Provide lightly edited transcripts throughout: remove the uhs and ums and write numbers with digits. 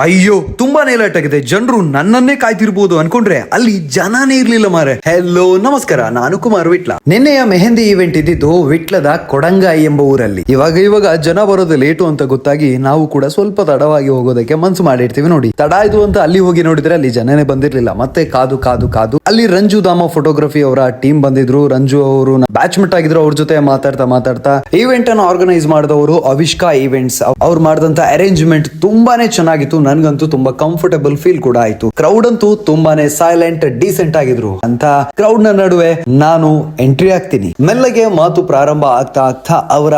ಅಯ್ಯೋ ತುಂಬಾನೇ ಲೇಟ್ ಆಗಿದೆ. ಜನರು ನನ್ನನ್ನೇ ಕಾಯ್ತಿರ್ಬೋದು ಅನ್ಕೊಂಡ್ರೆ ಅಲ್ಲಿ ಜನನೇ ಇರ್ಲಿಲ್ಲ ಮಾರೆ. ಹೆಲೋ ನಮಸ್ಕಾರ, ನಾನು ಕುಮಾರ್ ವಿಟ್ಲ. ನಿನ್ನೆಯ ಮೆಹಂದಿ ಇವೆಂಟ್ ಇದ್ದಿದ್ದು ವಿಟ್ಲದ ಕೊಡಂಗಾಯಿ ಎಂಬ ಊರಲ್ಲಿ. ಇವಾಗ ಜನ ಬರೋದು ಲೇಟು ಅಂತ ಗೊತ್ತಾಗಿ ನಾವು ಕೂಡ ಸ್ವಲ್ಪ ತಡವಾಗಿ ಹೋಗೋದಕ್ಕೆ ಮನ್ಸು ಮಾಡಿರ್ತೀವಿ. ನೋಡಿ, ತಡ ಆಯ್ತು ಅಂತ ಅಲ್ಲಿ ಹೋಗಿ ನೋಡಿದ್ರೆ ಅಲ್ಲಿ ಜನನೇ ಬಂದಿರ್ಲಿಲ್ಲ. ಮತ್ತೆ ಕಾದು ಅಲ್ಲಿ ರಂಜು ಧಾಮ ಫೋಟೋಗ್ರಫಿ ಅವರ ಟೀಮ್ ಬಂದಿದ್ರು. ರಂಜು ಅವರು ಬ್ಯಾಚ್ಮೆಟ್ ಆಗಿದ್ರು. ಅವ್ರ ಜೊತೆ ಮಾತಾಡ್ತಾ ಈವೆಂಟ್ ಅನ್ನು ಆರ್ಗನೈಸ್ ಮಾಡಿದವರು ಅವಿಷ್ಕಾ ಈವೆಂಟ್ಸ್. ಅವ್ರು ಮಾಡಿದಂತ ಅರೇಂಜ್ಮೆಂಟ್ ತುಂಬಾನೇ ಚೆನ್ನಾಗಿತ್ತು. ನನ್ಗಂತೂ ತುಂಬಾ ಕಂಫರ್ಟಬಲ್ ಫೀಲ್ ಕೂಡ ಆಯ್ತು. ಕ್ರೌಡ್ ಅಂತೂ ತುಂಬಾನೇ ಸೈಲೆಂಟ್ ಡೀಸೆಂಟ್ ಆಗಿದ್ರು. ಅಂತ ಕ್ರೌಡ್ ನ ನಡುವೆ ನಾನು ಎಂಟ್ರಿ ಆಗ್ತೀನಿ. ಮೆಲ್ಲಗೆ ಮಾತು ಪ್ರಾರಂಭ ಆಗ್ತಾ ಅವರ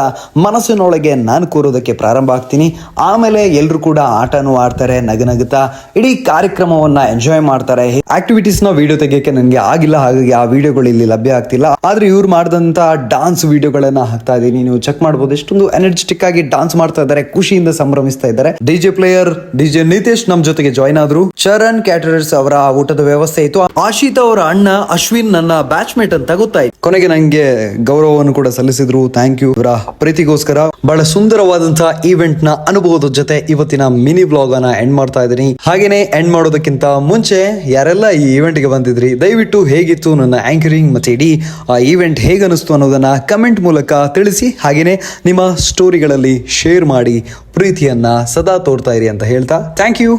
ಮನಸ್ಸಿನೊಳಗೆ ನಾನು ಕೂರೋದಕ್ಕೆ ಪ್ರಾರಂಭ ಆಗ್ತೀನಿ. ಆಮೇಲೆ ಎಲ್ರು ಕೂಡ ಆಟನೂ ಆಡ್ತಾರೆ, ನಗನಗುತ್ತಾ ಇಡೀ ಕಾರ್ಯಕ್ರಮವನ್ನ ಎಂಜಾಯ್ ಮಾಡ್ತಾರೆ. ಆಕ್ಟಿವಿಟೀಸ್ ನ ವಿಡಿಯೋ ತೆಗಿಯಕ್ಕೆ ನನಗೆ ಆಗಿಲ್ಲ, ಹಾಗಾಗಿ ಆ ವಿಡಿಯೋಗಳು ಇಲ್ಲಿ ಲಭ್ಯ ಆಗ್ತಿಲ್ಲ. ಆದ್ರೆ ಇವ್ರು ಮಾಡಿದಂತ ಡಾನ್ಸ್ ವಿಡಿಯೋಗಳನ್ನ ಹಾಕ್ತಾ ಇದೀನಿ, ನೀವು ಚೆಕ್ ಮಾಡಬಹುದು. ಎಷ್ಟೊಂದು ಎನರ್ಜೆಟಿಕ್ ಆಗಿ ಡಾನ್ಸ್ ಮಾಡ್ತಾ ಇದ್ದಾರೆ, ಖುಷಿಯಿಂದ ಸಂಭ್ರಮಿಸ್ತಾ ಇದ್ದಾರೆ. ಡಿಜೆ ಪ್ಲೇಯರ್ ಡಿಜೆ ನಿತೇಶ್ ನಮ್ ಜೊತೆಗೆ ಜಾಯ್ನ್ ಆದ್ರು. ಚರಣ್ ಕ್ಯಾಟರರ್ಸ್ ಅವರ ಊಟದ ವ್ಯವಸ್ಥೆ ಇತ್ತು. ಆಶಿತ್ ಅವರ ಅಣ್ಣ ಅಶ್ವಿನ್ ನನ್ನ ಬ್ಯಾಚ್ಮೇಟ್ ಅಂತ ಗೊತ್ತಾಯ್ತು. ಕೊನೆಗೆ ನಂಗೆ ಗೌರವವನ್ನು ಕೂಡ ಸಲ್ಲಿಸಿದ್ರು. Thank you. ಇವರ ಪ್ರೀತಿಗೋಸ್ಕರ ಬಹಳ ಸುಂದರವಾದಂತಹ ಈವೆಂಟ್ ನ ಅನುಭವದ ಜೊತೆ ಇವತ್ತಿನ ಮಿನಿ ಬ್ಲಾಗ್ ಅನ್ನ ಎಂಡ್ ಮಾಡ್ತಾ ಇದ್ದೀನಿ. ಹಾಗೇನೆ ಎಂಡ್ ಮಾಡೋದಕ್ಕಿಂತ ಮುಂಚೆ ಯಾರೆಲ್ಲ ಈ ಈವೆಂಟ್ ಗೆ ಬಂದಿದ್ರಿ, ದಯವಿಟ್ಟು ಹೇಗಿತ್ತು ನನ್ನ ಆಂಕರಿಂಗ್ ಮತ್ತೆ ಇಡೀ ಆ ಈವೆಂಟ್ ಹೇಗನಿಸ್ತು ಅನ್ನೋದನ್ನ ಕಮೆಂಟ್ ಮೂಲಕ ತಿಳಿಸಿ. ಹಾಗೇನೆ ನಿಮ್ಮ ಸ್ಟೋರಿಗಳಲ್ಲಿ ಶೇರ್ ಮಾಡಿ ಪ್ರೀತಿಯನ್ನ ಸದಾ ತೋರ್ತಾ ಇರಿ ಅಂತ ಹೇಳ್ತಾ ಥ್ಯಾಂಕ್ ಯು.